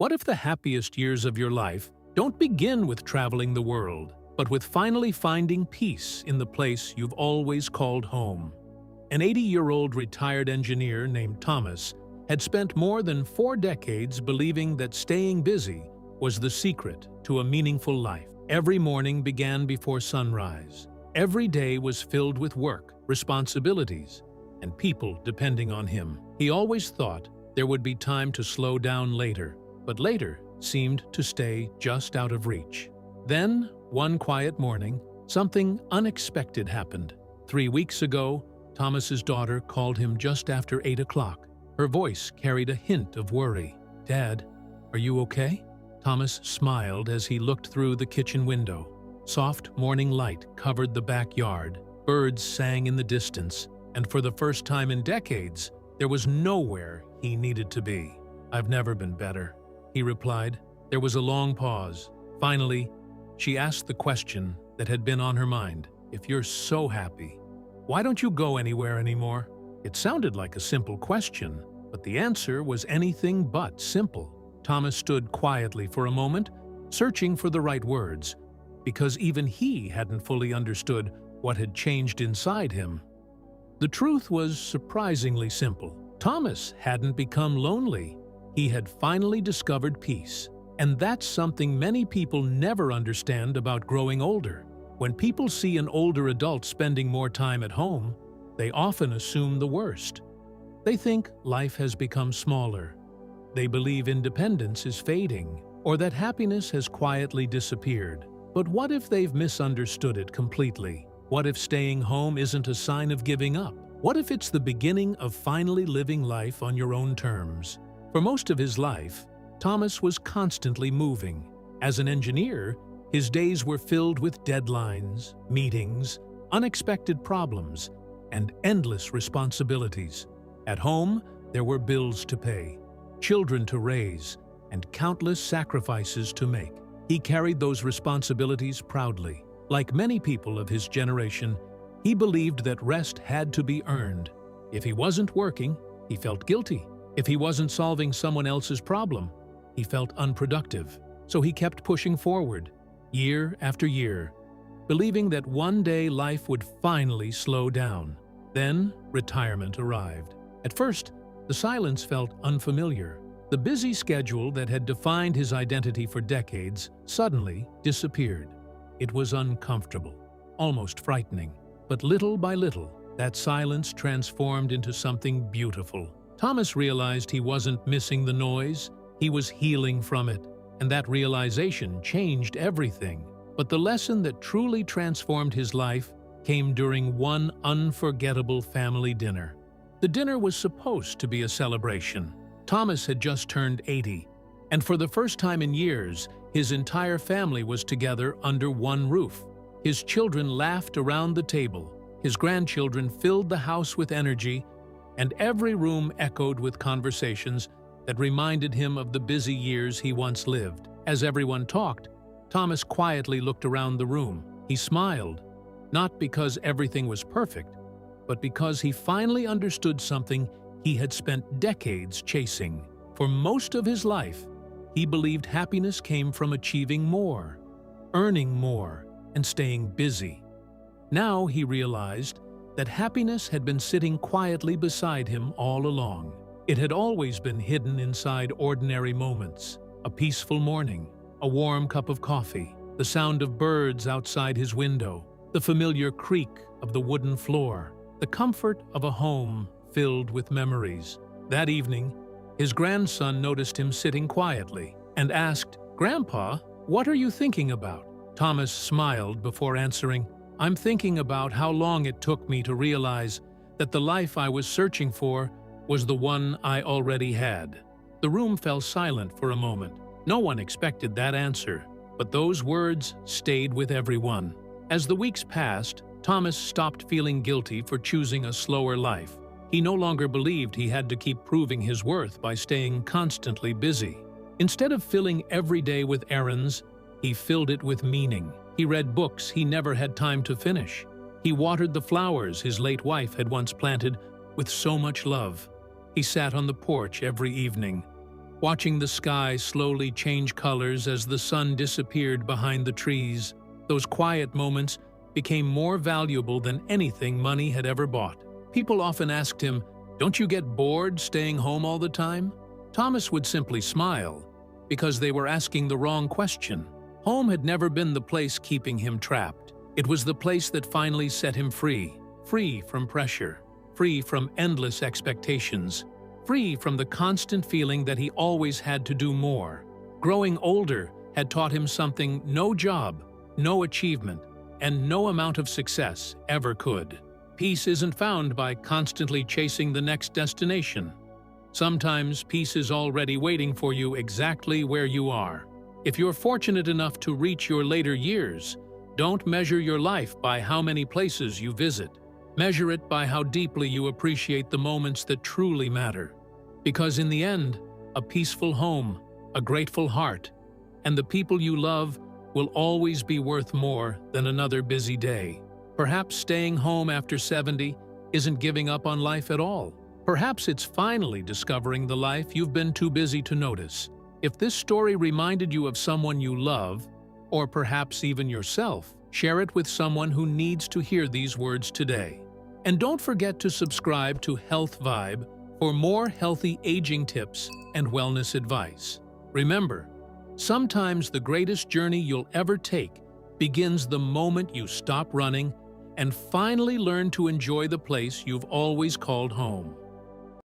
What if the happiest years of your life don't begin with traveling the world, but with finally finding peace in the place you've always called home? An 80-year-old retired engineer named Thomas had spent more than 4 decades believing that staying busy was the secret to a meaningful life. Every morning began before sunrise. Every day was filled with work, responsibilities, and people depending on him. He always thought there would be time to slow down later, but later seemed to stay just out of reach. Then, one quiet morning, something unexpected happened. 3 weeks ago, Thomas's daughter called him just after 8 o'clock. Her voice carried a hint of worry. "Dad, are you okay?" Thomas smiled as he looked through the kitchen window. Soft morning light covered the backyard. Birds sang in the distance, and for the first time in decades, there was nowhere he needed to be. "I've never been better," he replied. There was a long pause. Finally, she asked the question that had been on her mind. "If you're so happy, why don't you go anywhere anymore?" It sounded like a simple question, but the answer was anything but simple. Thomas stood quietly for a moment, searching for the right words, because even he hadn't fully understood what had changed inside him. The truth was surprisingly simple. Thomas hadn't become lonely. He had finally discovered peace. And that's something many people never understand about growing older. When people see an older adult spending more time at home, they often assume the worst. They think life has become smaller. They believe independence is fading, or that happiness has quietly disappeared. But what if they've misunderstood it completely? What if staying home isn't a sign of giving up? What if it's the beginning of finally living life on your own terms? For most of his life, Thomas was constantly moving. As an engineer, his days were filled with deadlines, meetings, unexpected problems, and endless responsibilities. At home, there were bills to pay, children to raise, and countless sacrifices to make. He carried those responsibilities proudly. Like many people of his generation, he believed that rest had to be earned. If he wasn't working, he felt guilty. If he wasn't solving someone else's problem, he felt unproductive. So he kept pushing forward, year after year, believing that one day life would finally slow down. Then, retirement arrived. At first, the silence felt unfamiliar. The busy schedule that had defined his identity for decades suddenly disappeared. It was uncomfortable, almost frightening. But little by little, that silence transformed into something beautiful. Thomas realized he wasn't missing the noise, he was healing from it, and that realization changed everything. But the lesson that truly transformed his life came during one unforgettable family dinner. The dinner was supposed to be a celebration. Thomas had just turned 80, and for the first time in years, his entire family was together under one roof. His children laughed around the table, his grandchildren filled the house with energy, and every room echoed with conversations that reminded him of the busy years he once lived. As everyone talked, Thomas quietly looked around the room. He smiled, not because everything was perfect, but because he finally understood something he had spent decades chasing. For most of his life, he believed happiness came from achieving more, earning more, and staying busy. Now he realized that happiness had been sitting quietly beside him all along. It had always been hidden inside ordinary moments: a peaceful morning, a warm cup of coffee, the sound of birds outside his window, the familiar creak of the wooden floor, the comfort of a home filled with memories. That evening, his grandson noticed him sitting quietly and asked, "Grandpa, what are you thinking about?" Thomas smiled before answering, "I'm thinking about how long it took me to realize that the life I was searching for was the one I already had." The room fell silent for a moment. No one expected that answer, but those words stayed with everyone. As the weeks passed, Thomas stopped feeling guilty for choosing a slower life. He no longer believed he had to keep proving his worth by staying constantly busy. Instead of filling every day with errands, he filled it with meaning. He read books he never had time to finish. He watered the flowers his late wife had once planted with so much love. He sat on the porch every evening, Watching the sky slowly change colors as the sun disappeared behind the trees, those quiet moments became more valuable than anything money had ever bought. People often asked him, "Don't you get bored staying home all the time?" Thomas would simply smile, because they were asking the wrong question. Home had never been the place keeping him trapped. It was the place that finally set him free. Free from pressure, free from endless expectations, free from the constant feeling that he always had to do more. Growing older had taught him something no job, no achievement, and no amount of success ever could. Peace isn't found by constantly chasing the next destination. Sometimes peace is already waiting for you exactly where you are. If you're fortunate enough to reach your later years, don't measure your life by how many places you visit. Measure it by how deeply you appreciate the moments that truly matter. Because in the end, a peaceful home, a grateful heart, and the people you love will always be worth more than another busy day. Perhaps staying home after 70 isn't giving up on life at all. Perhaps it's finally discovering the life you've been too busy to notice. If this story reminded you of someone you love, or perhaps even yourself, share it with someone who needs to hear these words today. And don't forget to subscribe to Health Vibe for more healthy aging tips and wellness advice. Remember, sometimes the greatest journey you'll ever take begins the moment you stop running and finally learn to enjoy the place you've always called home.